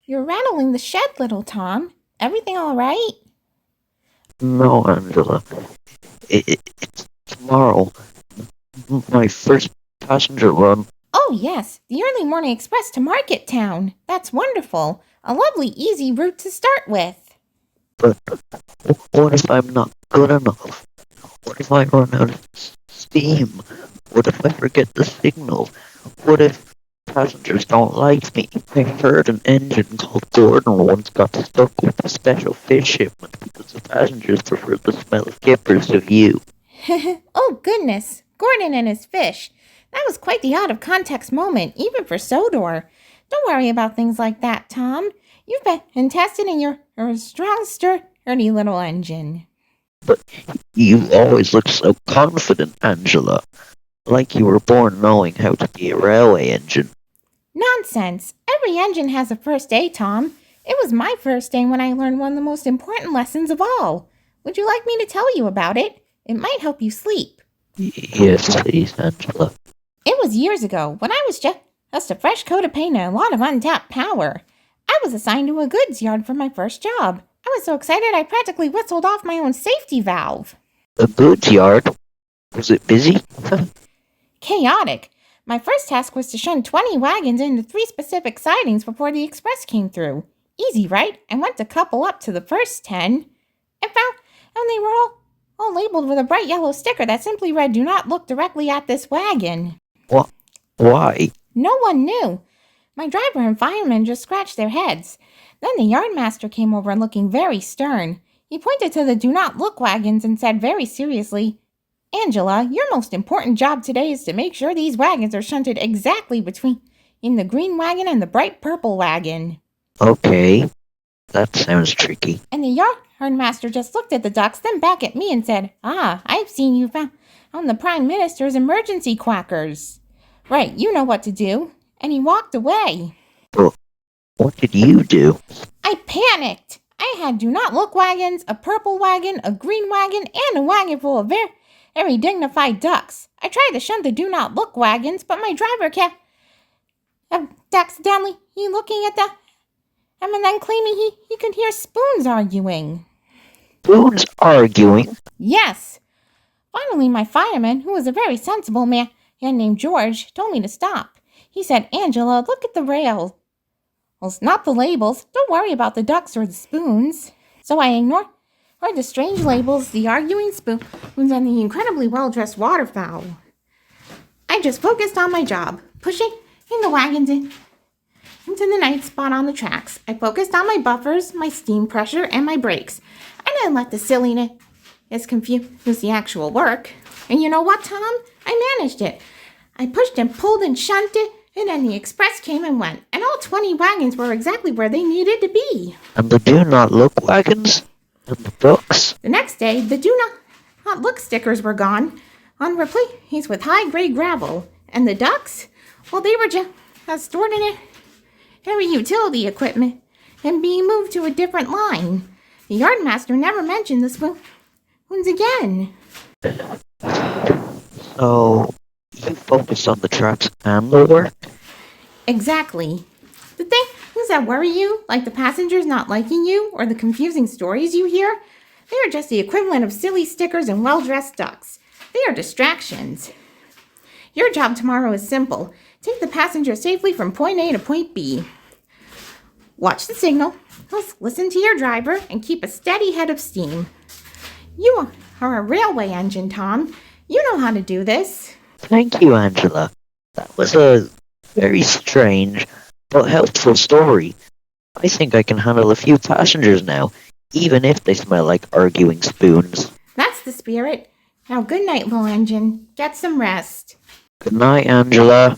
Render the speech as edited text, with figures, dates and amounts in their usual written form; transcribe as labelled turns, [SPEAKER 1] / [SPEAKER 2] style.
[SPEAKER 1] You're rattling the shed, little Tom. Everything all right?
[SPEAKER 2] No, Angela. It's tomorrow. My first passenger run.
[SPEAKER 1] Oh, yes, the early morning express to Market Town. That's wonderful. A lovely, easy route to start with.
[SPEAKER 2] But what if I'm not good enough? What if I run out of steam? What if I forget the signal? What if passengers don't like me? I heard an engine called Gordon once got stuck with a special fish shipment because the passengers preferred the smell of kippers to you.
[SPEAKER 1] Oh, goodness. Gordon and his fish. That was quite the out of context moment, even for Sodor. Don't worry about things like that, Tom. You've been tested in your strong, sturdy little engine.
[SPEAKER 2] But you always look so confident, Angela. Like you were born knowing how to be a railway engine.
[SPEAKER 1] Nonsense. Every engine has a first day, Tom. It was my first day when I learned one of the most important lessons of all. Would you like me to tell you about it? It might help you sleep.
[SPEAKER 2] Yes, please, Angela.
[SPEAKER 1] It was years ago when I was just a fresh coat of paint and a lot of untapped power. I was assigned to a goods yard for my first job. I was so excited I practically whistled off my own safety valve.
[SPEAKER 2] A goods yard? Was it busy?
[SPEAKER 1] Chaotic. My first task was to shunt 20 wagons into 3 specific sidings before the express came through. Easy, right? I went to couple up to the first 10 and found they were all labeled with a bright yellow sticker that simply read, "Do not look directly at this wagon."
[SPEAKER 2] What? Why?
[SPEAKER 1] No one knew. My driver and firemen just scratched their heads. Then the yardmaster came over looking very stern. He pointed to the "do not look" wagons and said very seriously, "Angela, your most important job today is to make sure these wagons are shunted exactly between the green wagon and the bright purple wagon."
[SPEAKER 2] Okay, that sounds tricky.
[SPEAKER 1] And the yardmaster just looked at the ducks, then back at me and said, "Ah, I've seen you found on the Prime Minister's emergency quackers. Right, you know what to do." And he walked away.
[SPEAKER 2] But what did you do?
[SPEAKER 1] I panicked. I had "do not look" wagons, a purple wagon, a green wagon, and a wagon full of very dignified ducks. I tried to shunt the "do not look" wagons, but my driver kept accidentally looking at them and then claiming he could hear spoons arguing.
[SPEAKER 2] Spoons arguing?
[SPEAKER 1] Yes. Finally, my fireman, who was a very sensible man named George, told me to stop. He said, "Angela, look at the rails, not the labels. Don't worry about the ducks or the spoons." So I ignored the strange labels, the arguing spoons, and the incredibly well-dressed waterfowl. I just focused on my job, pushing the wagons into the night spot on the tracks. I focused on my buffers, my steam pressure, and my brakes. I didn't let the silliness confuse the actual work. And you know what, Tom? I managed it. I pushed and pulled and shunted, and then the express came and went, and all 20 wagons were exactly where they needed to be.
[SPEAKER 2] And the do not look wagons? And the ducks?
[SPEAKER 1] The next day, the "do not look" stickers were gone, on replaced with high-grade gravel. And the ducks, well, they were just stored in heavy utility equipment and being moved to a different line. The yardmaster never mentioned the spoons again.
[SPEAKER 2] So, you focus on the tracks and the work?
[SPEAKER 1] Exactly. The things that worry you, like the passengers not liking you or the confusing stories you hear, they are just the equivalent of silly stickers and well-dressed ducks. They are distractions. Your job tomorrow is simple. Take the passenger safely from point A to point B. Watch the signal, listen to your driver, and keep a steady head of steam. You are a railway engine, Tom. You know how to do this.
[SPEAKER 2] Thank you, Angela. That was a very strange but helpful story. I think I can handle a few passengers now, even if they smell like arguing spoons.
[SPEAKER 1] That's the spirit. Now, good night, little engine. Get some rest.
[SPEAKER 2] Good night, Angela.